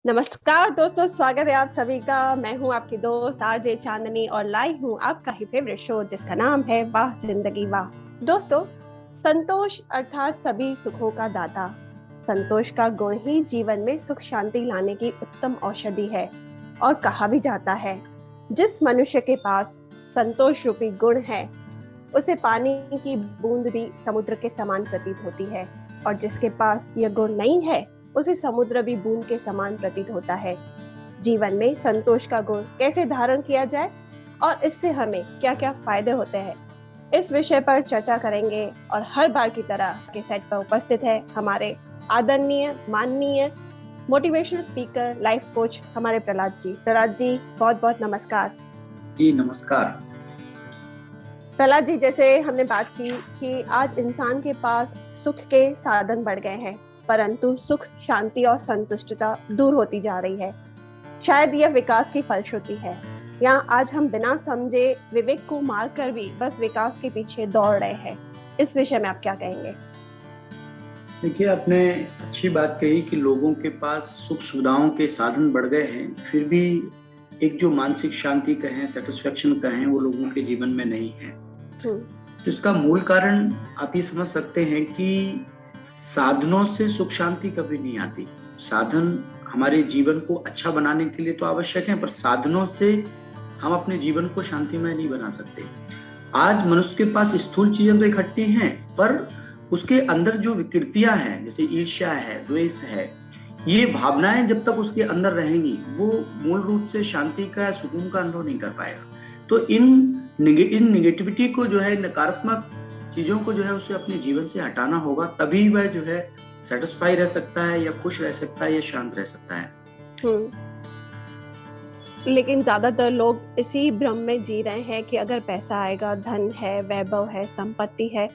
नमस्कार दोस्तों, स्वागत है आप सभी का। मैं हूं आपकी दोस्त आरजे चांदनी और लाई हूं आपका ही फेवरेट शो जिसका नाम है वाह जिंदगी वाह। दोस्तों, संतोष अर्थात सभी सुखों का दाता। संतोष का गुण ही जीवन में सुख शांति लाने की उत्तम औषधि है। और कहा भी जाता है, जिस मनुष्य के पास संतोष रूपी गुण है उसे पानी की बूंद भी समुद्र के समान प्रतीत होती है, और जिसके पास यह गुण नहीं है उसे समुद्र भी बूंद के समान प्रतीत होता है। जीवन में संतोष का गुण कैसे धारण किया जाए और इससे हमें क्या क्या फायदे होते हैं, इस विषय पर चर्चा करेंगे। और हर बार की तरह के सेट पर उपस्थित है हमारे आदरणीय माननीय मोटिवेशनल स्पीकर लाइफ कोच हमारे प्रहलाद जी। प्रहलाद जी, बहुत बहुत नमस्कार। जी नमस्कार। प्रहलाद जी, जैसे हमने बात की कि आज इंसान के पास सुख के साधन बढ़ गए हैं, परंतु सुख शांति और संतुष्टता दूर होती जा रही है। शायद यह विकास की फलश्रुति है। यहाँ आज हम बिना समझे विवेक को मारकर भी बस विकास के पीछे दौड़ रहे हैं। इस विषय में आप क्या कहेंगे? देखिए, आपने अच्छी बात कही कि लोगों के पास सुख सुविधाओं के साधन बढ़ गए हैं, फिर भी एक जो मानसिक शांति कहें, सेटिस्फेक्शन कहें, वो लोगों के जीवन में नहीं है। तो इसका मूल कारण आप ये समझ सकते हैं कि साधनों से सुख शांति कभी नहीं आती। साधन हमारे जीवन को अच्छा बनाने के लिए तो आवश्यक है, पर साधनों से हम अपने जीवन को शांतिमय नहीं बना सकते। आज मनुष्य के पास स्थूल चीजें तो इकट्ठी हैं, पर उसके अंदर जो विकृतियां हैं, जैसे ईर्ष्या है, द्वेष है, ये भावनाएं जब तक उसके अंदर रहेंगी वो मूल रूप से शांति का या सुकून का अनुभव नहीं कर पाएगा। तो इन निगेटिविटी को जो है, नकारात्मक चीजों को जो है उसे अपने जीवन से हटाना होगा, तभी वह जो है सेटिस्फाई रह सकता है, या खुश रह सकता है, या शांत रह सकता है। लेकिन ज्यादातर लोग इसी भ्रम में जी रहे हैं कि अगर पैसा आएगा, धन है, वैभव है, संपत्ति है,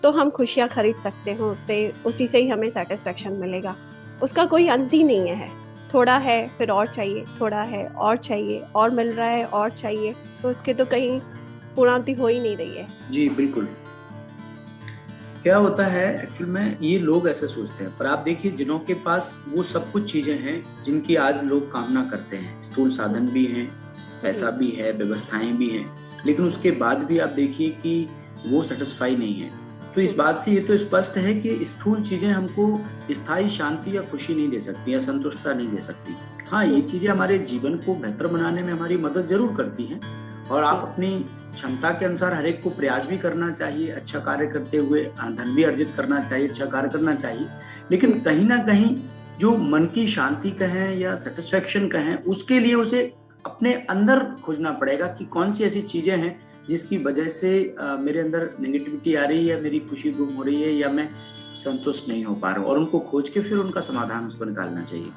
तो हम खुशियां खरीद सकते हैं, उससे उसी से ही हमें सेटिस्फेक्शन मिलेगा। उसका कोई अंत ही नहीं है। थोड़ा है फिर और चाहिए, थोड़ा है और चाहिए, और मिल रहा है और चाहिए, तो उसके तो कहीं पूर्णांति हो ही नहीं रही है। जी बिल्कुल। क्या होता है एक्चुअल में, ये लोग ऐसे सोचते हैं, पर आप देखिए जिनों के पास वो सब कुछ चीजें हैं जिनकी आज लोग कामना करते हैं, स्थूल साधन भी हैं, पैसा भी है, व्यवस्थाएं भी हैं, लेकिन उसके बाद भी आप देखिए कि वो सेटिस्फाई नहीं है। तो इस बात से ये तो स्पष्ट है कि स्थूल चीजें हमको स्थायी शांति या खुशी नहीं दे सकती, या संतुष्टता नहीं दे सकती। हाँ, ये चीजें हमारे जीवन को बेहतर बनाने में हमारी मदद जरूर करती हैं, और आप अपनी क्षमता के अनुसार हर एक को प्रयास भी करना चाहिए, अच्छा कार्य करते हुए धन भी अर्जित करना चाहिए, अच्छा कार्य करना चाहिए। लेकिन कहीं ना कहीं जो मन की शांति कहें या सेटिस्फेक्शन कहें, उसके लिए उसे अपने अंदर खोजना पड़ेगा कि कौन सी ऐसी चीजें हैं जिसकी वजह से मेरे अंदर नेगेटिविटी आ रही है, मेरी खुशी गुम हो रही है, या मैं संतुष्ट नहीं हो पा रहा हूँ, और उनको खोज के फिर उनका समाधान उसको निकालना चाहिए।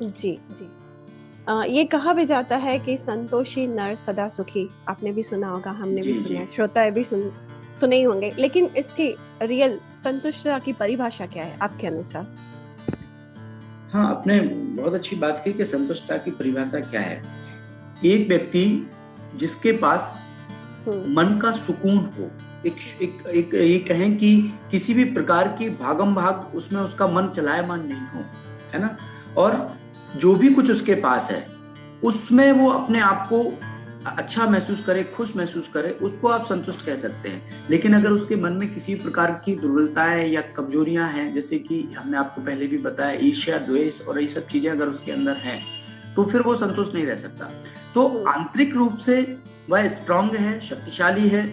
जी जी। ये कहा भी जाता है कि संतोषी नर सदा सुखी। आपने भी सुना होगा, हमने भी सुना है, श्रोता भी सुने ही होंगे। लेकिन इसकी रियल संतुष्टता की परिभाषा क्या है आपके अनुसार? हाँ, आपने बहुत अच्छी बात की कि संतुष्टता की परिभाषा क्या है। एक व्यक्ति जिसके पास मन का सुकून हो, एक ये कहें कि किसी भी प्रकार की भागम भाग उसमें उसका मन चलायमान नहीं हो, है ना, और जो भी कुछ उसके पास है उसमें वो अपने आप को अच्छा महसूस करे, खुश महसूस करे, उसको आप संतुष्ट कह सकते हैं। लेकिन अगर उसके मन में किसी प्रकार की दुर्बलताएं या कमजोरियां हैं, जैसे कि हमने आपको पहले भी बताया, ईर्ष्या, द्वेष और ये सब चीजें अगर उसके अंदर हैं, तो फिर वो संतुष्ट नहीं रह सकता। तो आंतरिक रूप से वह स्ट्रांग है, शक्तिशाली है,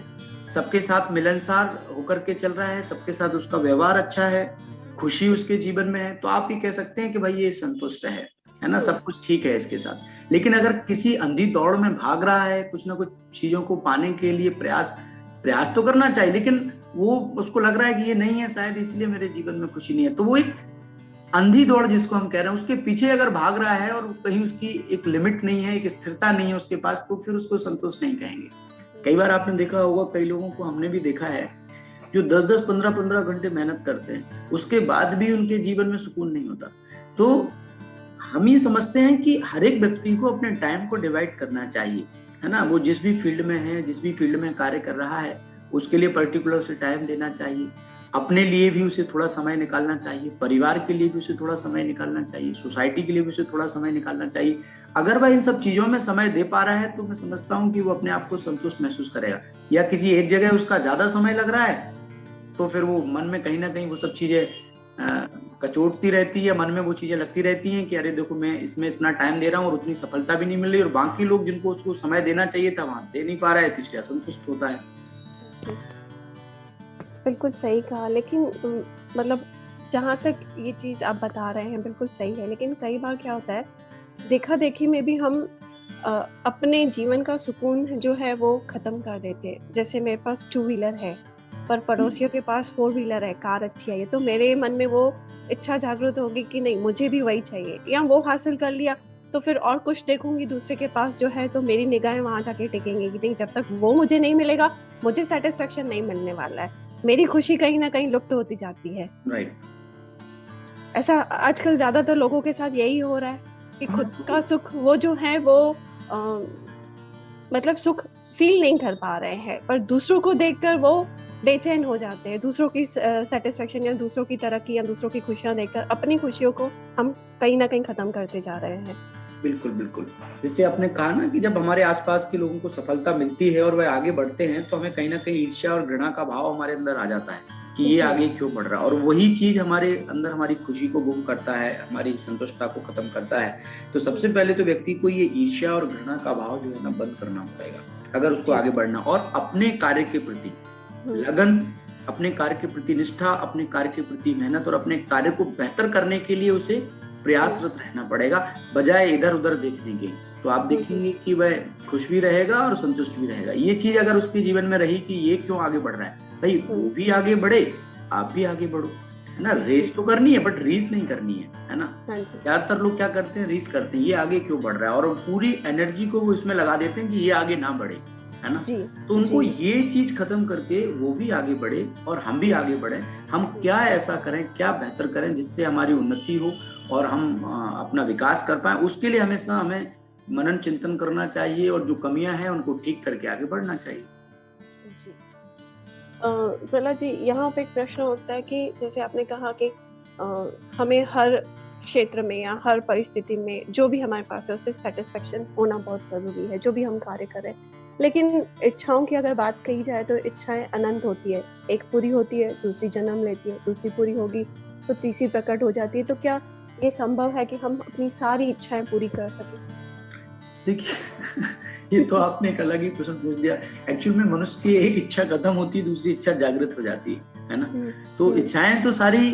सबके साथ मिलनसार होकर के चल रहा है, सबके साथ उसका व्यवहार अच्छा है, खुशी उसके जीवन में है, तो आप ये कह सकते हैं कि भाई ये संतुष्ट है ना, सब कुछ ठीक है इसके साथ। लेकिन अगर किसी अंधी दौड़ में भाग रहा है, कुछ ना कुछ चीजों को पाने के लिए प्रयास तो करना चाहिए, लेकिन वो उसको लग रहा है कि ये नहीं है शायद, इसलिए मेरे जीवन में खुशी नहीं है, तो वो एक अंधी दौड़ जिसको हम कह रहे हैं उसके पीछे अगर भाग रहा है और कहीं उसकी एक लिमिट नहीं है, एक स्थिरता नहीं है उसके पास, तो फिर उसको संतोष नहीं कहेंगे। कई बार आपने देखा होगा, कई लोगों को हमने भी देखा है, जो 10-10, 15-15 घंटे मेहनत करते हैं, उसके बाद भी उनके जीवन में सुकून नहीं होता। तो हम ये समझते हैं कि हर एक व्यक्ति को अपने टाइम को डिवाइड करना चाहिए, है ना, वो जिस भी फील्ड में है, जिस भी फील्ड में कार्य कर रहा है, उसके लिए पर्टिकुलर उसे टाइम देना चाहिए। अपने लिए भी उसे थोड़ा समय निकालना चाहिए, परिवार के लिए भी उसे थोड़ा समय निकालना चाहिए, सोसाइटी के लिए भी उसे थोड़ा समय निकालना चाहिए। अगर वह इन सब चीजों में समय दे पा रहा है तो मैं समझता हूँ कि वो अपने आप को संतुष्ट महसूस करेगा। या किसी एक जगह उसका ज्यादा समय लग रहा है तो फिर वो मन में कहीं ना कहीं वो सब चीजें कचोटती रहती है, मन में वो चीजें लगती रहती हैं कि अरे देखो मैं इसमें इतना टाइम दे रहा हूँ और उतनी सफलता भी नहीं मिल रही, और बाकी लोग जिनको उसको समय देना चाहिए था वहां दे नहीं पा रहा है, तो इसलिए असंतुष्ट होता है। बिल्कुल सही कहा, लेकिन मतलब जहाँ तक ये चीज आप बता रहे हैं बिल्कुल सही है, लेकिन कई बार क्या होता है, देखा देखी में भी हम अपने जीवन का सुकून जो है वो खत्म कर देते हैं। जैसे मेरे पास 2 व्हीलर है पर पड़ोसियों के पास 4 व्हीलर है, कार अच्छी है, तो मेरे मन में वो इच्छा जागृत होगी कि नहीं मुझे भी वही चाहिए, या वो हासिल कर लिया तो फिर और कुछ देखूंगी दूसरे के पास जो है, तो मेरी निगाहें वहां जाके टिकेंगी कि नहीं जब तक वो मुझे नहीं मिलेगा मुझे सेटिस्फेक्शन नहीं मिलने वाला है, मेरी खुशी कहीं ना कहीं लुप्त होती जाती है। राइट। ऐसा आजकल ज्यादातर लोगों के साथ यही हो रहा है कि खुद का सुख वो जो है वो मतलब सुख फील नहीं कर पा रहे हैं, पर दूसरों को देखकर वो बेचैन हो जाते हैं। दूसरों की सेटिस्फेक्शन या दूसरों की तरक्की या दूसरों की खुशियां देखकर अपनी खुशियों को हम कहीं ना कहीं खत्म करते जा रहे हैं। बिल्कुल बिल्कुल, जैसे आपने कहा ना कि जब हमारे आसपास के लोगों को सफलता मिलती है और वह आगे बढ़ते हैं तो हमें कहीं ना कहीं ईर्ष्या और घृणा का भाव हमारे अंदर आ जाता है कि ये आगे क्यों बढ़ रहा है, और वही चीज हमारे अंदर हमारी खुशी को गुम करता है, हमारी संतुष्टता को खत्म करता है। तो सबसे पहले तो व्यक्ति को ये ईर्ष्या और घृणा का भाव जो है ना बंद करना पड़ेगा अगर उसको आगे बढ़ना, और अपने कार्य के प्रति लगन, अपने कार्य के प्रति निष्ठा, अपने कार्य के प्रति मेहनत और अपने कार्य को बेहतर करने के लिए उसे प्रयासरत रहना पड़ेगा, बजाय इधर उधर देखने के। तो आप देखेंगे कि वह खुश भी रहेगा और संतुष्ट भी रहेगा। ये चीज अगर उसके जीवन में रही कि ये क्यों आगे बढ़ रहा है, भाई वो भी आगे बढ़े आप भी आगे बढ़ो, है ना। रेस तो करनी है बट रीस नहीं करनी है ना। ज्यादातर लोग क्या करते हैं, रीस करते हैं, ये आगे क्यों बढ़ रहा है, और पूरी एनर्जी को वो इसमें लगा देते हैं कि ये आगे ना बढ़े, है ना। तो उनको ये चीज खत्म करके वो भी आगे बढ़े और हम भी आगे बढ़े। हम क्या ऐसा करें, क्या बेहतर करें जिससे हमारी उन्नति हो और हम अपना विकास कर पाए, उसके लिए हमेशा हमें मनन चिंतन करना चाहिए और जो कमियां हैं उनको ठीक करके आगे बढ़ना चाहिए। जी प्रहलाद जी, यहाँ पे एक प्रश्न उठता है कि जैसे आपने कहा कि हमें हर क्षेत्र में या हर परिस्थिति में जो भी हमारे पास है उससे सेटिस्फेक्शन होना बहुत जरूरी है, जो भी हम कार्य करें। लेकिन इच्छाओं की अगर बात कही जाए तो इच्छाएं अनंत होती है, एक पूरी होती है दूसरी जन्म लेती है, दूसरी पूरी होगी तो तीसरी प्रकट हो जाती है। तो क्या ये संभव है कि हम अपनी सारी इच्छाएं पूरी कर सकें? देखिए ये तो आपने एक अलग ही प्रश्न पूछ दिया। एक्चुअल में मनुष्य की एक इच्छा खत्म होती है, दूसरी इच्छा जागृत हो जाती है ना। तो इच्छाएं तो सारी,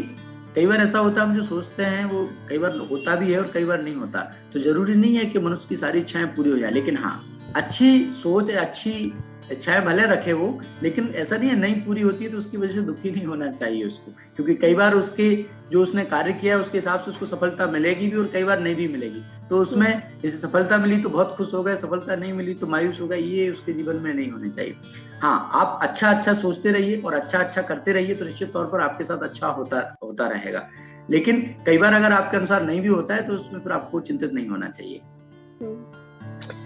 कई बार ऐसा होता है हम जो सोचते हैं वो कई बार होता भी है और कई बार नहीं होता। तो जरूरी नहीं है कि मनुष्य की सारी इच्छाएं पूरी हो जाए, लेकिन हाँ अच्छी सोच है, अच्छी इच्छाएं भले रखे वो, लेकिन ऐसा नहीं है नहीं पूरी होती है तो उसकी वजह से दुखी नहीं होना चाहिए उसको, क्योंकि कई बार उसके जो उसने कार्य किया उसके हिसाब से उसको सफलता मिलेगी भी और कई बार नहीं भी मिलेगी। तो उसमें जैसे सफलता मिली तो बहुत खुश हो गए, सफलता नहीं मिली तो मायूस हो गए, ये उसके जीवन में नहीं होने चाहिए। हाँ, आप अच्छा अच्छा सोचते रहिए और अच्छा अच्छा करते रहिए तो निश्चित तौर पर आपके साथ अच्छा होता रहेगा। लेकिन कई बार अगर आपके अनुसार नहीं भी होता है तो उसमें फिर आपको चिंतित नहीं होना चाहिए।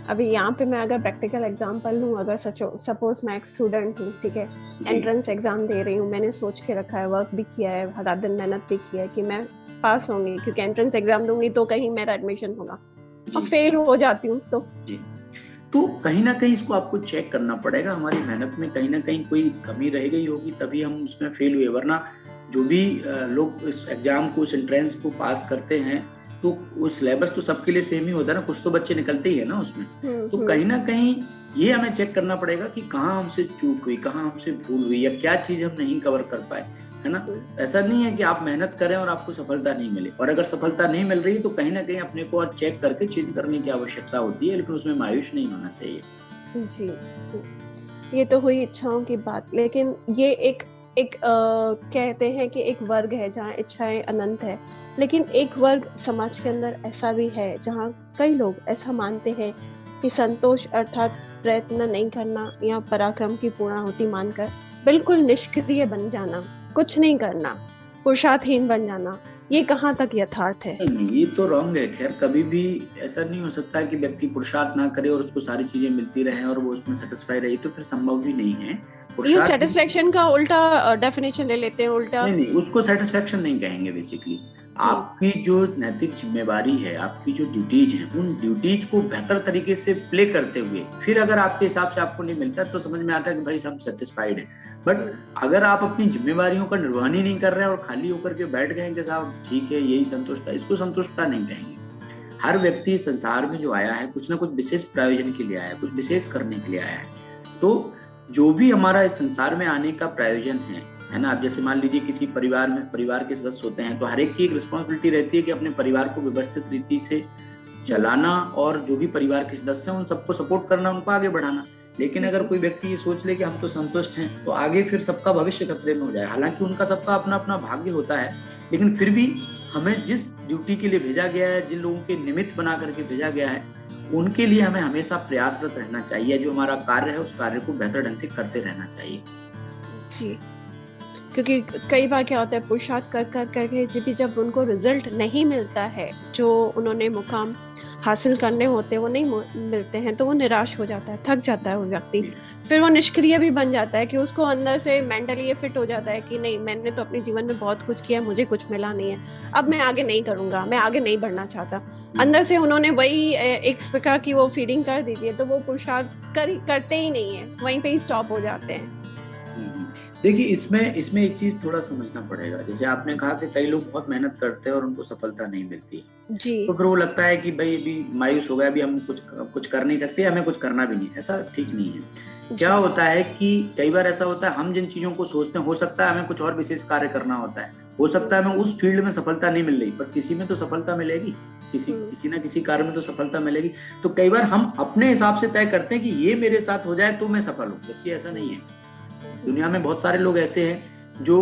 अभी यहाँ पे मैं अगर प्रैक्टिकल एग्जांपल लूँ, अगर सपोज मैं एक स्टूडेंट हूँ, ठीक है, एंट्रेंस एग्जाम दे रही हूँ, मैंने सोच के रखा है, वर्क भी किया है, रात दिन मेहनत भी किया है कि मैं पास होंगी, क्योंकि एंट्रेंस एग्जाम दूंगी तो कहीं मेरा एडमिशन होगा, और फेल हो जाती हूँ तो कहीं ना कहीं इसको आपको चेक करना पड़ेगा। हमारी मेहनत में कहीं ना कहीं कोई कमी रह गई होगी तभी हम उसमें फेल हुए, वरना जो भी लोग इस एग्जाम को, इस एंट्रेंस को पास करते हैं तो उस सिलेबस तो सबके लिए सेम ही होता है ना, कुछ तो बच्चे निकलते ही है ना उसमें। तो कहीं ना कहीं ये हमें चेक करना पड़ेगा कि कहाँ हमसे चूक हुई, कहाँ हमसे भूल हुई, या क्या चीज हम नहीं कवर कर पाए, है ना। ऐसा नहीं है कि आप मेहनत करें और आपको सफलता नहीं मिले, और अगर सफलता नहीं मिल रही तो कहीं ना कहीं अपने को और चेक करके चेंज करने की आवश्यकता होती है, लेकिन उसमें मायूस नहीं होना चाहिए। जी, ये तो हुई इच्छाओं की बात, लेकिन ये एक कहते हैं कि एक वर्ग है जहाँ इच्छाएं अनंत है, लेकिन एक वर्ग समाज के अंदर ऐसा भी है जहाँ कई लोग ऐसा मानते हैं कि संतोष अर्थात प्रयत्न नहीं करना या पराक्रम की पूर्णाहुति मानकर बिल्कुल निष्क्रिय बन जाना, कुछ नहीं करना, पुरुषार्थहीन बन जाना, ये कहाँ तक यथार्थ है? ये तो रॉन्ग है। खैर, कभी भी ऐसा नहीं हो सकता कि व्यक्ति पुरुषार्थ ना करे और उसको सारी चीजें मिलती रहे और वो उसमें सेटिस्फाई रहे, तो फिर संभव भी नहीं है। ये सेटिस्फेक्शन का उल्टा डेफिनेशन ले लेते हैं, उल्टा नहीं, उसको सेटिस्फेक्शन नहीं कहेंगे। बेसिकली आपकी जो नैतिक जिम्मेवारी है, आपकी जो ड्यूटीज है, उन ड्यूटीज को बेहतर तरीके से प्ले करते हुए फिर अगर आपके हिसाब से आपको नहीं मिलता तो समझ में आता है कि भाई हम सेटिस्फाइड हैं। बट अगर आप अपनी जिम्मेवारियों का निर्वहन ही नहीं कर रहे हैं और खाली होकर के बैठ गए कि साहब ठीक है यही संतुष्टता, इसको संतुष्टता नहीं कहेंगे। हर व्यक्ति संसार में जो आया है कुछ ना कुछ विशेष प्रयोजन के लिए आया है, कुछ विशेष करने के लिए आया है। तो जो भी हमारा इस संसार में आने का प्रयोजन है ना, आप जैसे मान लीजिए किसी परिवार में परिवार के सदस्य होते हैं तो हर एक की एक रिस्पॉन्सिबिलिटी रहती है कि अपने परिवार को व्यवस्थित रीति से चलाना और जो भी परिवार के सदस्य हैं उन सबको सपोर्ट करना, उनको आगे बढ़ाना। लेकिन अगर कोई व्यक्ति ये सोच ले कि हम तो संतुष्ट हैं तो आगे फिर सबका भविष्य खतरे में हो जाए। हालांकि उनका सबका अपना अपना भाग्य होता है, लेकिन फिर भी हमें जिस ड्यूटी के लिए भेजा गया है, जिन लोगों के निमित्त बना करके भेजा गया है, उनके लिए हमें हमेशा प्रयासरत रहना चाहिए। जो हमारा कार्य है उस कार्य को बेहतर ढंग से करते रहना चाहिए जी। क्योंकि कई बार क्या होता है, पुरुषार्थ कर करके जब उनको रिजल्ट नहीं मिलता है, जो उन्होंने मुकाम हासिल करने होते हैं वो नहीं मिलते हैं, तो वो निराश हो जाता है, थक जाता है वो व्यक्ति। फिर वो निष्क्रिय भी बन जाता है कि उसको अंदर से मेंटली ये फिट हो जाता है कि नहीं, मैंने तो अपने जीवन में बहुत कुछ किया, मुझे कुछ मिला नहीं है, अब मैं आगे नहीं करूंगा, मैं आगे नहीं बढ़ना चाहता। अंदर से उन्होंने वही एक प्रकार की वो फीडिंग कर दी है, तो वो पुरुषार्थ करते ही नहीं है, वहीं पे ही स्टॉप हो जाते हैं। देखिए इसमें एक चीज थोड़ा समझना पड़ेगा। जैसे आपने कहा कि कई लोग बहुत मेहनत करते हैं और उनको सफलता नहीं मिलती जी, तो फिर वो लगता है कि भाई अभी मायूस हो गया, अभी हम कुछ कर नहीं सकते, हमें कुछ करना भी नहीं। ऐसा ठीक नहीं है। क्या होता है कि कई बार ऐसा होता है, हम जिन चीजों को सोचते हैं, हो सकता है हमें कुछ और विशेष कार्य करना होता है, हो सकता है हमें उस फील्ड में सफलता नहीं मिल रही, पर किसी में तो सफलता मिलेगी, किसी ना किसी कार्य में तो सफलता मिलेगी। तो कई बार हम अपने हिसाब से तय करते हैं कि ये मेरे साथ हो जाए तो मैं सफल हूँ, जबकि ऐसा नहीं है। दुनिया में बहुत सारे लोग ऐसे हैं जो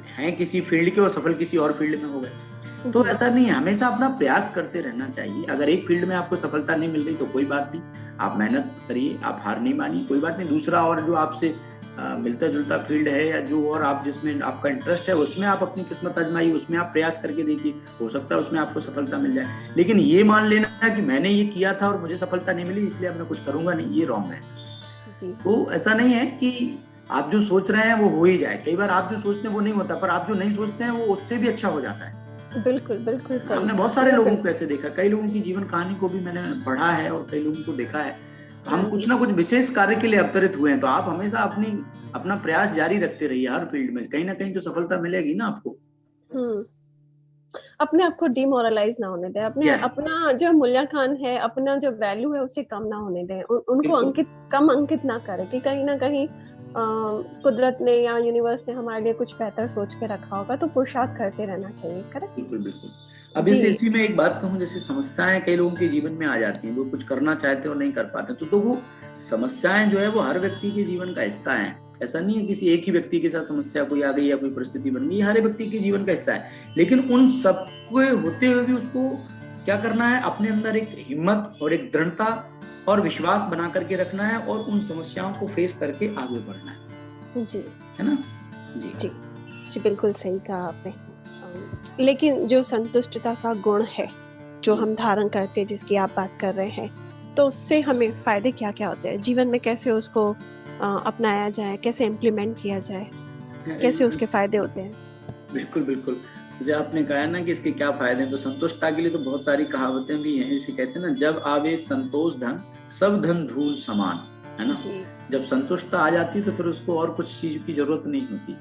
हैं किसी फील्ड के और सफल किसी और फील्ड में हो गए। तो ऐसा नहीं है, हमेशा अपना प्रयास करते रहना चाहिए। अगर एक फील्ड में आपको सफलता नहीं मिल रही तो कोई बात नहीं, आप मेहनत करिए, आप हार नहीं मानिए, कोई बात नहीं। दूसरा और जो आपसे मिलता जुलता फील्ड है या जो और आप जिसमें आपका इंटरेस्ट है उसमें आप अपनी किस्मत आजमाइए, उसमें आप प्रयास करके देखिए, हो सकता है उसमें आपको सफलता मिल जाए। लेकिन ये मान लेना कि मैंने ये किया था और मुझे सफलता नहीं मिली इसलिए अब मैं कुछ करूंगा नहीं, ये रॉन्ग है। तो ऐसा नहीं है कि आप जो सोच रहे हैं वो हो ही जाए। कई बार आप जो सोचते हैं वो नहीं होता, पर आप जो नहीं सोचते हैं वो उससे भी अच्छा हो जाता है। बिल्कुल बिल्कुल सही। हमने बहुत सारे लोगों को ऐसे देखा, कई लोगों की जीवन कहानी को भी मैंने पढ़ा है और कई लोगों को देखा है। हम कुछ ना कुछ विशेष कार्य के लिए अवतरित हुए हैं, तो आप हमेशा अपना प्रयास जारी रखते रहिए हर फील्ड में, कहीं ना कहीं तो सफलता मिलेगी ना आपको। अपने आप को डिमोरलाइज ना होने दें, अपना जो मूल्यांकन है, अपना जो वैल्यू है उसे कम ना होने दें, उनको अंकित ना करें कि कहीं ना कहीं कुदरत ने या यूनिवर्स ने हमारे लिए कुछ बेहतर सोच के रखा होगा, तो पुरुषार्थ करते रहना चाहिए। करेक्ट? बिल्कुल बिल्कुल। अब इसी में एक बात कहूँ, जैसे समस्याएं कई लोगों के जीवन में आ जाती हैं, वो कुछ करना चाहते और नहीं कर पाते, तो वो समस्याएं जो है वो हर व्यक्ति के जीवन का हिस्सा है। ऐसा नहीं है किसी एक ही व्यक्ति के साथ समस्या कोई आ गई या कोई परिस्थिति बन गई, हर व्यक्ति के जीवन का हिस्सा है। लेकिन उन सबको होते हुए भी उसको क्या करना है, अपने अंदर एक हिम्मत और एक दृढ़ता और विश्वास बना करके रखना है और उन समस्याओं को फेस करके आगे बढ़ना है जी, है ना? जी बिल्कुल सही कहा आपने। लेकिन जो संतुष्टता का गुण है जो हम धारण करते हैं, जिसकी आप बात कर रहे हैं, तो उससे हमें फायदे क्या क्या होते हैं जीवन में, कैसे उसको अपनाया जाए, कैसे इम्प्लीमेंट किया जाए, कैसे उसके फायदे होते हैं? बिल्कुल बिल्कुल। जैसे आपने कहा ना कि इसके क्या फायदे हैं, तो संतुष्टता के लिए तो बहुत सारी कहावतें भी हैं। इसे कहते हैं ना, जब आवे संतोष धन सब धन धूल समान, है ना? जब संतुष्टता आ जाती है तो फिर उसको और कुछ चीज की जरूरत नहीं होती।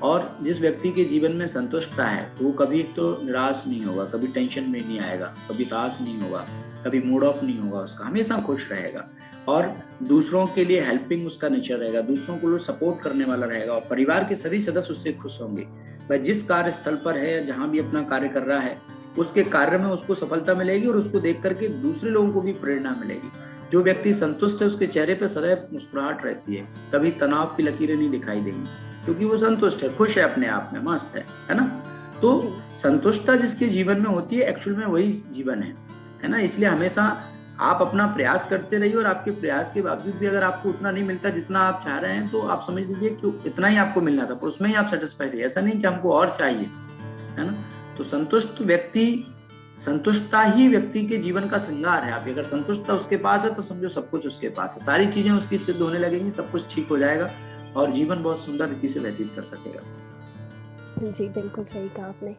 और जिस व्यक्ति के जीवन में संतुष्टता है तो वो कभी एक तो निराश नहीं होगा, कभी टेंशन में नहीं आएगा, कभी तास नहीं होगा, कभी मूड ऑफ नहीं होगा, उसका हमेशा खुश रहेगा और दूसरों के लिए हेल्पिंग उसका नेचर रहेगा, दूसरों को सपोर्ट करने वाला रहेगा और परिवार के सभी सदस्य उससे खुश होंगे। वह जिस कार्य स्थल पर है या जहाँ भी अपना कार्य कर रहा है उसके कार्य में उसको सफलता मिलेगी और उसको देख करके दूसरे लोगों को भी प्रेरणा मिलेगी। जो व्यक्ति संतुष्ट है उसके चेहरे पर सदैव मुस्कुराहट रहती है, कभी तनाव की लकीरें नहीं दिखाई देंगी, क्योंकि वो संतुष्ट है, खुश है, अपने आप में मस्त है ना? तो संतुष्टता जिसके जीवन में होती है एक्चुअल में वही जीवन है ना? इसलिए हमेशा आप अपना प्रयास करते रहिए और आपके प्रयास के बावजूद भी अगर आपको उतना नहीं मिलता जितना आप चाह रहे हैं तो आप समझ लीजिए कि इतना ही आपको मिलना था, पर उसमें ही आप सेटिस्फाइड है, ऐसा नहीं कि हमको और चाहिए, है ना? तो संतुष्टता ही व्यक्ति के जीवन का श्रृंगार है। आप अगर संतुष्टता उसके पास है तो समझो सब कुछ उसके पास है, सारी चीजें उसकी सिद्ध होने लगेंगी, सब कुछ ठीक हो जाएगा और जीवन बहुत सुंदर रीति से व्यतीत कर सकेगा। जी, बिल्कुल सही कहा आपने।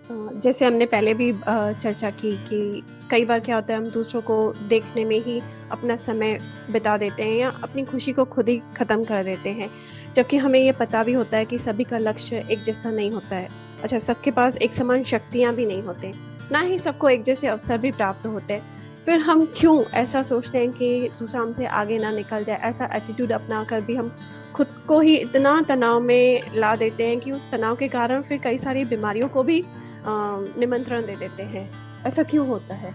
जैसे हमने पहले भी चर्चा की कि कई बार क्या होता है, हम दूसरों को देखने में ही अपना समय बिता देते हैं या अपनी खुशी को खुद ही ख़त्म कर देते हैं। जबकि हमें ये पता भी होता है कि सभी का लक्ष्य एक जैसा नहीं होता है। अच्छा, सबके पास एक समान शक्तियाँ भी नहीं होते, ना ही सबको एक जैसे अवसर भी प्राप्त होते हैं। फिर हम क्यों ऐसा सोचते हैं कि दूसरा हमसे आगे ना निकल जाए? ऐसा एटीट्यूड अपनाकर भी हम खुद को ही इतना तनाव में ला देते हैं कि उस तनाव के कारण फिर कई सारी बीमारियों को भी निमंत्रण दे देते हैं। ऐसा क्यों होता है?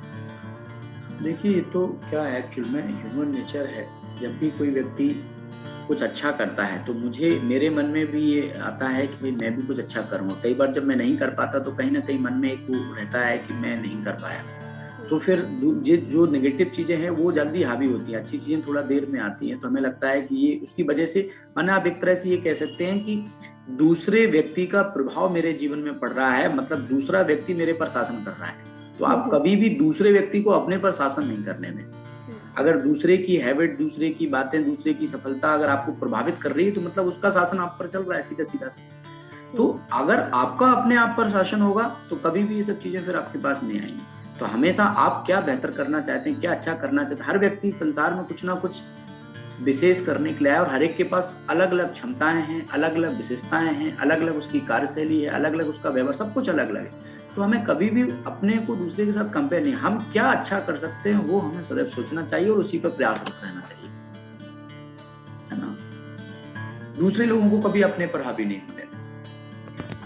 देखिए, ये तो क्या है, एक्चुअल में ह्यूमन नेचर है। जब भी कोई व्यक्ति कुछ अच्छा करता है तो मेरे मन में भी ये आता है कि भाई मैं भी कुछ अच्छा करूँ। कई बार जब मैं नहीं कर पाता तो कहीं न कहीं मन में एक वो रहता है कि मैं नहीं कर पाया। तो फिर जो नेगेटिव चीज़ें हैं वो जल्दी हावी होती हैं, अच्छी चीज़ें थोड़ा देर में आती हैं। तो हमें लगता है कि ये उसकी वजह से, माने आप एक तरह से ये कह सकते हैं कि दूसरे व्यक्ति का प्रभाव मेरे जीवन में पड़ रहा है, मतलब दूसरा व्यक्ति मेरे पर शासन कर रहा है। तो आप कभी भी दूसरे व्यक्ति को अपने पर शासन नहीं करने दें। अगर दूसरे की हैबिट, दूसरे की बातें, दूसरे की सफलता अगर आपको प्रभावित कर रही है तो मतलब उसका शासन आप पर चल रहा है, सीधा-सीधा सा। तो अगर आपका अपने आप पर शासन होगा तो कभी भी ये सब चीजें फिर आपके पास नहीं आएंगी। तो हमेशा आप क्या बेहतर करना चाहते हैं, क्या अच्छा करना चाहते हैं। हर व्यक्ति संसार में कुछ ना कुछ विशेष करने के लिए है और हर एक के पास अलग अलग क्षमताएं हैं, अलग अलग विशेषताएं हैं, अलग अलग उसकी कार्यशैली है, अलग अलग उसका व्यवहार, सब कुछ अलग अलग है। तो हमें कभी भी अपने को दूसरे के साथ कंपेयर नहीं, हम क्या अच्छा कर सकते हैं वो हमें सदैव सोचना चाहिए और उसी पर प्रयासरत रहना चाहिए, है ना। दूसरे लोगों को कभी अपने पर हावी नहीं होते।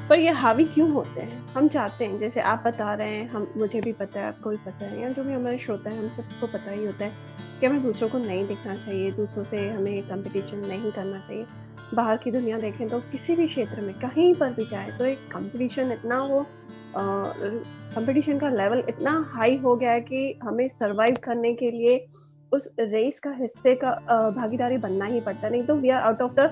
पर ये हावी क्यों होते हैं? हम चाहते हैं, जैसे आप बता रहे हैं, हम मुझे भी पता है, आपको भी पता है, या जो भी हमारे श्रोता है हम सबको पता ही होता है कि हमें दूसरों को नहीं दिखना चाहिए, दूसरों से हमें कंपटीशन नहीं करना चाहिए। बाहर की दुनिया देखें तो किसी भी क्षेत्र में कहीं पर भी जाए तो एक कंपटीशन इतना वो कंपटीशन का लेवल इतना हाई हो गया है कि हमें सरवाइव करने के लिए उस रेस का हिस्से का भागीदारी बनना ही पड़ता है, नहीं तो we are out of the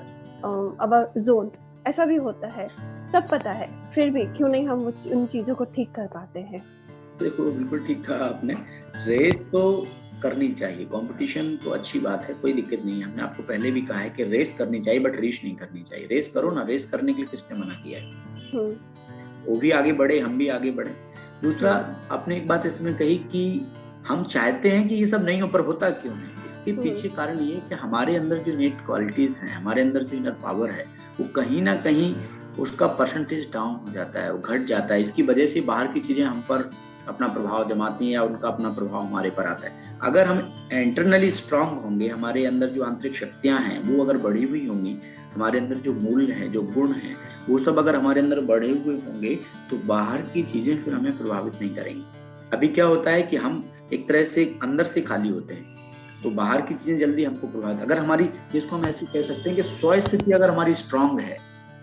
our zone. ऐसा भी होता है, सब पता है, फिर भी क्यों नहीं हम उन चीजों को ठीक कर पाते हैं? देखो, बिल्कुल ठीक कहा आपने। रेस तो करनी चाहिए, कंपटीशन तो अच्छी बात है, कोई दिक्कत नहीं है। हमने आपको पहले भी कहा है कि रेस करनी चाहिए बट रेस नहीं करनी चाहिए। रेस करो ना, रेस करने के लिए किसने मना किया है। वो भी आगे बढ़े, हम भी आगे बढ़े। दूसरा, आपने एक बात इसमें कही कि हम चाहते हैं कि ये सब नहीं हो, पर होता क्यों है। इसके पीछे कारण ये है कि हमारे अंदर जो नेट क्वालिटीज हैं, हमारे अंदर जो इनर पावर है, वो कहीं ना कहीं उसका परसेंटेज डाउन हो जाता है, वो घट जाता है। इसकी वजह से बाहर की चीजें हम पर अपना प्रभाव जमाती हैं या उनका अपना प्रभाव हमारे पर आता है। अगर हम इंटरनली स्ट्रांग होंगे, हमारे अंदर जो आंतरिक शक्तियां हैं वो अगर बढ़ी हुई होंगी, हमारे अंदर जो मूल्य है, जो गुण है, वो सब अगर हमारे अंदर बढ़े हुए होंगे तो बाहर की चीजें फिर हमें प्रभावित नहीं करेंगी। अभी क्या होता है कि हम एक तरह से अंदर से खाली होते हैं तो बाहर की चीजें जल्दी हमको प्रभावित, अगर हमारी, जिसको हम ऐसे कह सकते हैं कि स्व स्थिति अगर हमारी स्ट्रांग है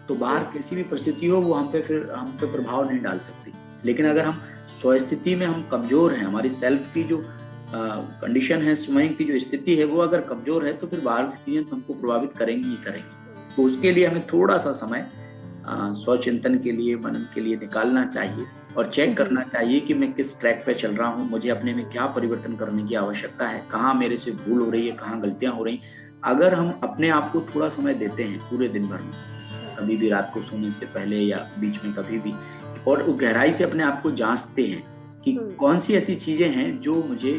तो बाहर कैसी भी परिस्थिति हो वो हम पे प्रभाव नहीं डाल सकती। लेकिन अगर हम स्व स्थिति में हम कमजोर हैं, हमारी सेल्फ की जो कंडीशन है, स्वयं की जो स्थिति है वो अगर कमजोर है तो फिर बाहर की चीजें तो हमको प्रभावित करेंगी ही करेंगी। तो उसके लिए हमें थोड़ा सा समय स्वचिंतन के लिए, मनन के लिए निकालना चाहिए और चेक करना चाहिए कि मैं किस ट्रैक पे चल रहा हूँ, मुझे अपने में क्या परिवर्तन करने की आवश्यकता है, कहाँ मेरे से भूल हो रही है, कहाँ गलतियां हो रही। अगर हम अपने आप को थोड़ा समय देते हैं पूरे दिन भर में, कभी भी रात को सोने से पहले या बीच में कभी भी, और गहराई से अपने आप को जांचते हैं कि कौन सी ऐसी चीजें हैं जो मुझे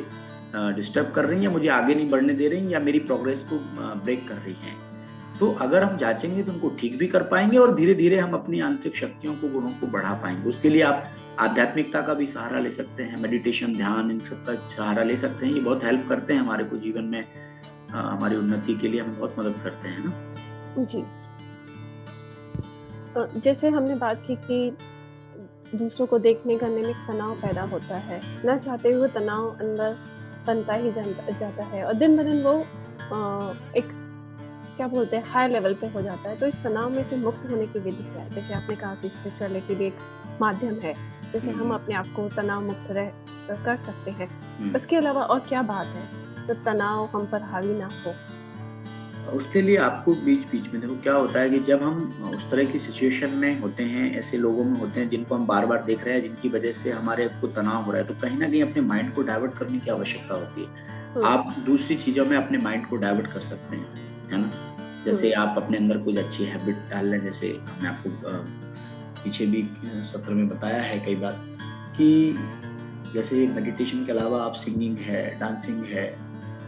डिस्टर्ब कर रही हैं, मुझे आगे नहीं बढ़ने दे रही या मेरी प्रोग्रेस को ब्रेक कर रही हैं, तो अगर हम जांचेंगे तो उनको ठीक भी कर पाएंगे और धीरे धीरे हम अपनी आंतरिक शक्तियों को, गुणों को बढ़ा पाएंगे। उसके लिए आप आध्यात्मिकता का भी सहारा ले सकते हैं, मेडिटेशन, ध्यान, इन सब का सहारा ले सकते हैं। ये बहुत हेल्प करते हैं हमारे को जीवन में, हमारी उन्नति के लिए हमें बहुत मदद करते हैं ना जी। जैसे हमने बात की कि दूसरों को देखने करने में तनाव पैदा होता है, ना चाहते हुए तनाव अंदर बनता ही जाता है और दिन ब दिन वो एक क्या बोलते हैं हाई लेवल पे हो जाता है। तो इस तनाव में से मुक्त होने की विधि क्या है? जैसे आपने कहा कि स्पिरिचुअलिटी भी एक माध्यम है, जैसे हम अपने आप को तनाव मुक्त कर सकते हैं। उसके अलावा और क्या बात है तो तनाव हम पर हावी ना हो? उसके लिए आपको बीच बीच में, देखो क्या होता है कि जब हम उस तरह की सिचुएशन में होते हैं, ऐसे लोगों में होते हैं जिनको हम बार बार देख रहे हैं, जिनकी वजह से हमारे को तनाव हो रहा है, तो कहीं ना कहीं अपने माइंड को डाइवर्ट करने की आवश्यकता होती है। आप दूसरी चीजों में अपने माइंड को डाइवर्ट कर सकते हैं, है ना। जैसे आप अपने अंदर कुछ अच्छी हैबिट डाल लें, जैसे हमने आपको पीछे भी सत्र में बताया है कई बार कि जैसे मेडिटेशन के अलावा आप सिंगिंग है, डांसिंग है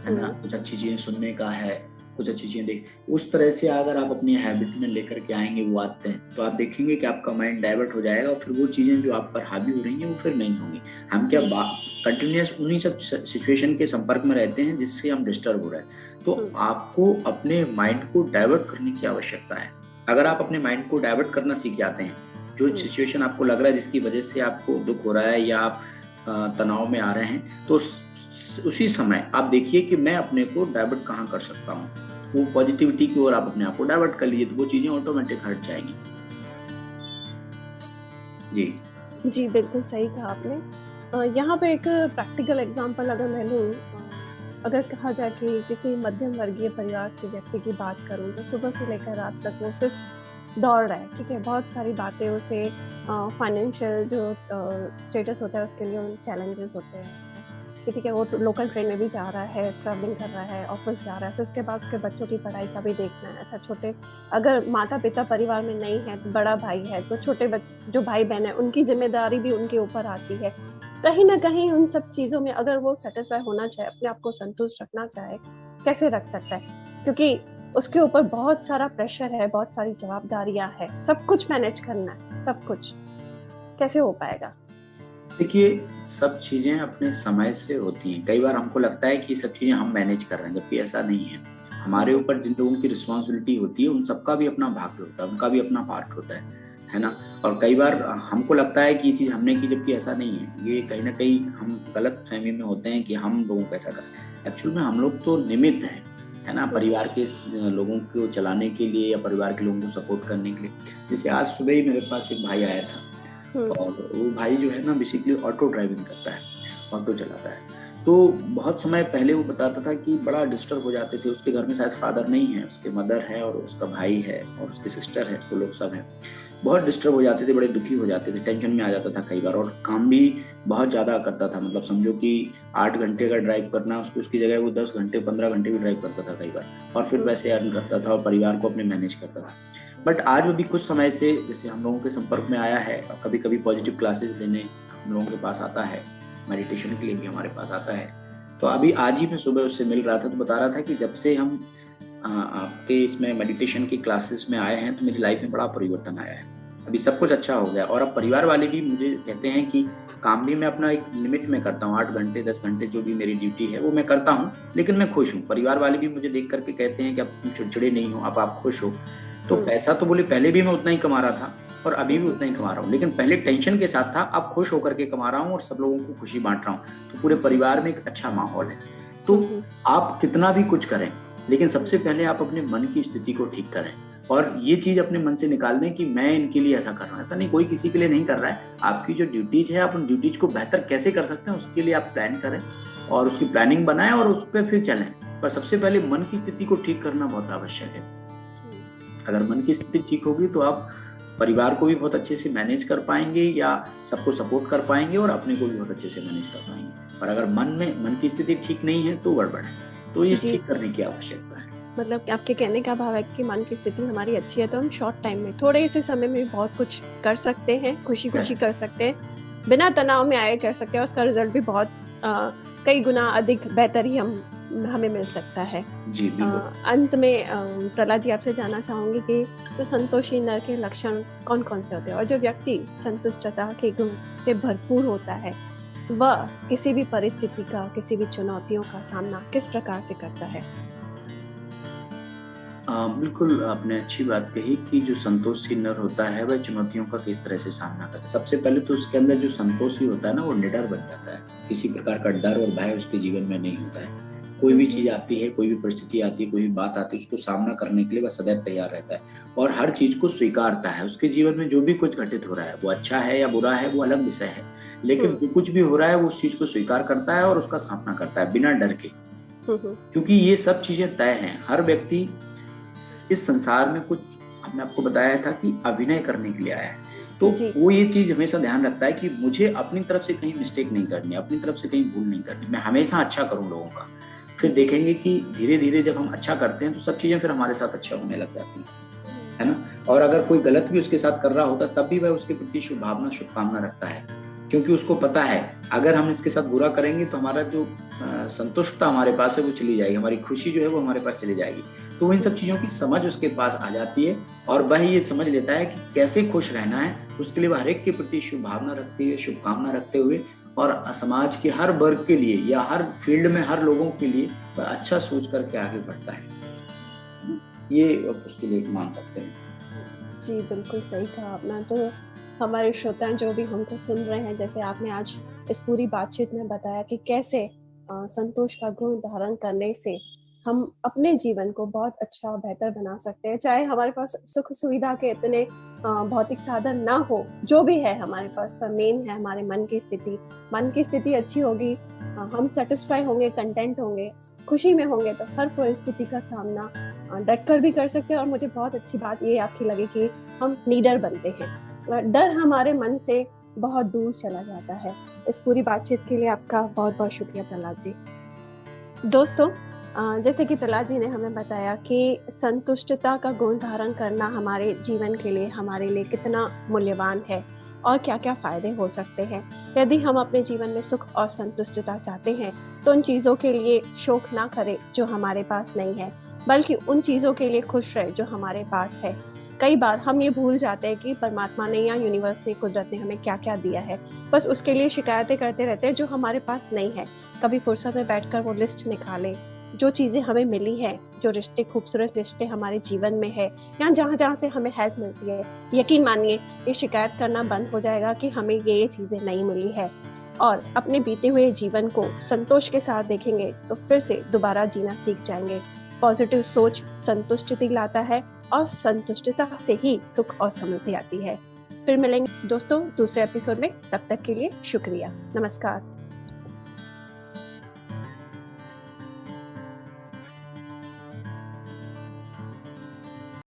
ना, कुछ अच्छी चीजें सुनने का है, कुछ अच्छी चीजें देख, उस तरह से अगर आप अपनी हैबिट में लेकर के आएंगे वो आते हैं, तो आप देखेंगे कि आपका माइंड डाइवर्ट हो जाएगा और फिर वो चीजें जो आप पर हावी हो रही हैं वो फिर नहीं होंगी। हम क्या कंटिन्यूस उन्हीं सब सिचुएशन के संपर्क में रहते हैं जिससे हम डिस्टर्ब हो रहे हैं। तो आपको अपने माइंड को डाइवर्ट करने की आवश्यकता है। अगर आप अपने माइंड को डाइवर्ट करना सीख जाते हैं, जो सिचुएशन आपको लग रहा है जिसकी वजह से आपको दुख हो रहा है या आप तनाव में आ रहे हैं, तो उसी समय आप देखिए कि मैं अपने को डाइवर्ट कहाँ कर सकता हूँ, वो पॉजिटिविटी की ओर आप अपने आप को डाइवर्ट कर लीजिए, तो वो चीजें ऑटोमेटिक हट जाएंगी। जी जी, बिल्कुल सही कहा आपने। यहाँ पे एक प्रैक्टिकल एग्जांपल अगर मैं लूँ, अगर कहा जाए कि किसी मध्यम वर्गीय परिवार के व्यक्ति की बात करूँ, तो सुबह से लेकर रात तक वो सिर्फ दौड़ रहा है, ठीक है। बहुत सारी बातें उसे फाइनेंशियल जो स्टेटस होता है उसके लिए चैलेंजेस होते हैं, ठीक है। वो लोकल ट्रेन में भी जा रहा है, ट्रैवलिंग कर रहा है, ऑफिस जा रहा है, फिर उसके बाद उसके बच्चों की पढ़ाई का भी देखना है। अच्छा, छोटे अगर माता पिता परिवार में नहीं है, बड़ा भाई है, तो छोटे जो भाई बहन है उनकी जिम्मेदारी भी उनके ऊपर आती है। कहीं ना कहीं उन सब चीज़ों में अगर वो सेटिस्फाई होना चाहे, अपने आप को संतुष्ट रखना चाहे, कैसे रख सकता है? क्योंकि उसके ऊपर बहुत सारा प्रेशर है, बहुत सारी जवाबदारियां है, सब कुछ मैनेज करना है, सब कुछ कैसे हो पाएगा? देखिए, सब चीजें अपने समय से होती हैं। कई बार हमको लगता है कि सब चीजें हम मैनेज कर रहे हैं, जबकि ऐसा नहीं है। हमारे ऊपर जिन लोगों की रिस्पॉन्सिबिलिटी होती है उन सबका भी अपना भाग्य होता है, उनका भी अपना पार्ट होता है ना। और कई बार हमको लगता है कि ये चीज हमने की, जबकि ऐसा नहीं है। ये कहीं ना कहीं हम गलत फहमी में होते हैं कि हम लोगों को ऐसा करते हैं। एक्चुअल में हम लोग तो निमित्त हैं, है ना, परिवार के लोगों को चलाने के लिए या परिवार के लोगों को सपोर्ट करने के लिए। जैसे आज सुबह ही मेरे पास एक भाई आया था, और वो भाई जो है ना बेसिकली ऑटो ड्राइविंग करता है, ऑटो चलाता है। तो बहुत समय पहले वो बताता था कि बड़ा डिस्टर्ब हो जाते थे। उसके घर में शायद फादर नहीं है, उसके मदर है और उसका भाई है और उसकी सिस्टर है, तो लोग सब हैं। बहुत डिस्टर्ब हो जाते थे, बड़े दुखी हो जाते थे, टेंशन में आ जाता था कई बार, और काम भी बहुत ज़्यादा करता था। मतलब समझो कि 8 घंटे का ड्राइव करना, उसकी जगह वो 10 घंटे 15 घंटे भी ड्राइव करता था कई बार, और फिर पैसे अर्न करता था और परिवार को अपने मैनेज करता था। बट आज वो भी कुछ समय से जैसे हम लोगों के संपर्क में आया है, और कभी कभी पॉजिटिव क्लासेस लेने हम लोगों के पास आता है, मेडिटेशन के लिए भी हमारे पास आता है। तो अभी आज ही मैं सुबह उससे मिल रहा था, तो बता रहा था कि जब से हम आपके इसमें मेडिटेशन की क्लासेस में आए हैं तो मेरी लाइफ में बड़ा परिवर्तन आया है। अभी सब कुछ अच्छा हो गया, और अब परिवार वाले भी मुझे कहते हैं कि काम भी मैं अपना एक लिमिट में करता हूँ, 8 घंटे 10 घंटे जो भी मेरी ड्यूटी है वो मैं करता हूँ, लेकिन मैं खुश हूँ। परिवार वाले भी मुझे देख करके कहते हैं कि अब तुम चिड़चिड़े नहीं हो, अब आप खुश हो। तो पैसा तो बोले पहले भी मैं उतना ही कमा रहा था और अभी भी उतना ही कमा रहा हूँ, लेकिन पहले टेंशन के साथ था, अब खुश होकर के कमा रहा हूँ और सब लोगों को खुशी बांट रहा हूँ। तो पूरे परिवार में एक अच्छा माहौल है। तो आप कितना भी कुछ करें, लेकिन सबसे पहले आप अपने मन की स्थिति को ठीक करें, और ये चीज अपने मन से निकाल दें कि मैं इनके लिए ऐसा कर रहा हूँ। ऐसा नहीं, कोई किसी के लिए नहीं कर रहा है। आपकी जो ड्यूटीज है, आप उन ड्यूटीज को बेहतर कैसे कर सकते हैं उसके लिए आप प्लान करें और उसकी प्लानिंग बनाएं और उस पर फिर चलें। पर सबसे पहले मन की स्थिति को ठीक करना बहुत आवश्यक है। अगर मन की स्थिति ठीक होगी तो आप परिवार को भी बहुत अच्छे से मैनेज कर पाएंगे या सबको सपोर्ट कर पाएंगे और अपने को भी बहुत अच्छे से मैनेज कर पाएंगे। और अगर मन की स्थिति ठीक नहीं है तो गड़बड़ है, तो ये ठीक करने की आवश्यकता है। मतलब आपके कहने का भाव है कि मन की स्थिति हमारी अच्छी है तो हम शॉर्ट टाइम में, थोड़े से समय में बहुत कुछ कर सकते हैं, खुशी कर सकते हैं, बिना तनाव में आए कर सकते हैं, और उसका रिजल्ट भी बहुत कई गुना अधिक बेहतर ही हमें मिल सकता है। जी, अंत में प्रहलाद जी आपसे जानना चाहूंगी कि जो संतोषी नर के लक्षण कौन कौन से होते हैं, और जो व्यक्ति संतुष्टता के गुण से भरपूर होता है वह किसी भी परिस्थिति का, किसी भी चुनौतियों का सामना किस प्रकार से करता है? बिल्कुल आपने अच्छी बात कही कि जो संतोषी नर होता है वह चुनौतियों का किस तरह से सामना करता है। सबसे पहले तो उसके अंदर जो संतोषी होता है ना, वो निडर बन जाता है। किसी प्रकार का डर और भय उसके जीवन में नहीं होता है। कोई भी चीज आती है, कोई भी परिस्थिति आती है, कोई भी बात आती है, उसको सामना करने के लिए वह सदैव तैयार रहता है और हर चीज को स्वीकारता है। उसके जीवन में जो भी कुछ घटित हो रहा है, वो अच्छा है या बुरा है, वो अलग विषय है, लेकिन जो कुछ भी हो रहा है वो उस चीज को स्वीकार करता है और उसका सामना करता है बिना डर के, क्योंकि ये सब चीजें तय हैं। हर व्यक्ति इस संसार में कुछ, हमने आपको बताया था कि अभिनय करने के लिए आया है, तो वो ये चीज हमेशा ध्यान रखता है कि मुझे अपनी तरफ से कहीं मिस्टेक नहीं करनी, अपनी तरफ से कहीं भूल नहीं करनी, मैं हमेशा अच्छा करूं लोगों का। फिर देखेंगे कि धीरे धीरे जब हम अच्छा करते हैं तो सब चीजें फिर हमारे साथ अच्छा होने लग जाती हैं, है ना। और अगर कोई गलत भी उसके साथ कर रहा होता तब भी वह उसके प्रति शुभ भावना शुभकामना रखता है, क्योंकि उसको पता है अगर हम इसके साथ बुरा करेंगे तो हमारा जो संतुष्टता हमारे पास है वो चली जाएगी, हमारी खुशी जो है वो हमारे पास चली जाएगी। तो इन सब चीजों की समझ उसके पास आ जाती है और वह ये समझ लेता है कि कैसे खुश रहना है। उसके लिए वह हर एक के प्रति शुभ भावना रखते हुए, शुभकामना रखते हुए और समाज के हर वर्ग के लिए या हर फील्ड में हर लोगों के लिए वह अच्छा सोच करके आगे बढ़ता है। ये उसके लिए मान सकते हैं। जी, बिल्कुल सही कहा आपने। तो हमारे श्रोता जो भी हमको सुन रहे हैं, जैसे आपने आज इस पूरी बातचीत में बताया कि कैसे संतोष का गुण धारण करने से हम अपने जीवन को बहुत अच्छा बेहतर बना सकते हैं। चाहे हमारे पास सुख सुविधा के इतने भौतिक साधन ना हो, जो भी है हमारे पास, पर मेन है हमारे मन की स्थिति। मन की स्थिति अच्छी होगी, हम सेटिस्फाई होंगे, कंटेंट होंगे, खुशी में होंगे, तो हर परिस्थिति का सामना डट कर भी कर सकते हैं। और मुझे बहुत अच्छी बात ये आपकी लगी कि हम लीडर बनते हैं, डर हमारे मन से बहुत दूर चला जाता है। इस पूरी बातचीत के लिए आपका बहुत बहुत शुक्रिया प्रहलाद जी। दोस्तों, जैसे कि प्रहलाद जी ने हमें बताया कि संतुष्टता का गुण धारण करना हमारे जीवन के लिए, हमारे लिए कितना मूल्यवान है और क्या क्या फायदे हो सकते हैं। यदि हम अपने जीवन में सुख और संतुष्टता चाहते हैं तो उन चीज़ों के लिए शोक ना करें जो हमारे पास नहीं है, बल्कि उन चीज़ों के लिए खुश रहे जो हमारे पास है। कई बार हम ये भूल जाते हैं कि परमात्मा ने या यूनिवर्स ने, कुदरत ने हमें क्या क्या दिया है, बस उसके लिए शिकायतें करते रहते हैं जो हमारे पास नहीं है। कभी फुर्सत में बैठकर वो लिस्ट निकालें, जो चीज़ें हमें मिली हैं, जो रिश्ते, खूबसूरत रिश्ते हमारे जीवन में है, या जहाँ जहाँ से हमें हेल्प मिलती है, यकीन मानिए ये शिकायत करना बंद हो जाएगा कि हमें ये चीज़ें नहीं मिली है। और अपने बीते हुए जीवन को संतोष के साथ देखेंगे तो फिर से दोबारा जीना सीख जाएंगे। पॉजिटिव सोच संतुष्टि लाता है और संतुष्टता से ही सुख और समृद्धि आती है। फिर मिलेंगे दोस्तों दूसरे एपिसोड में, तब तक के लिए शुक्रिया, नमस्कार।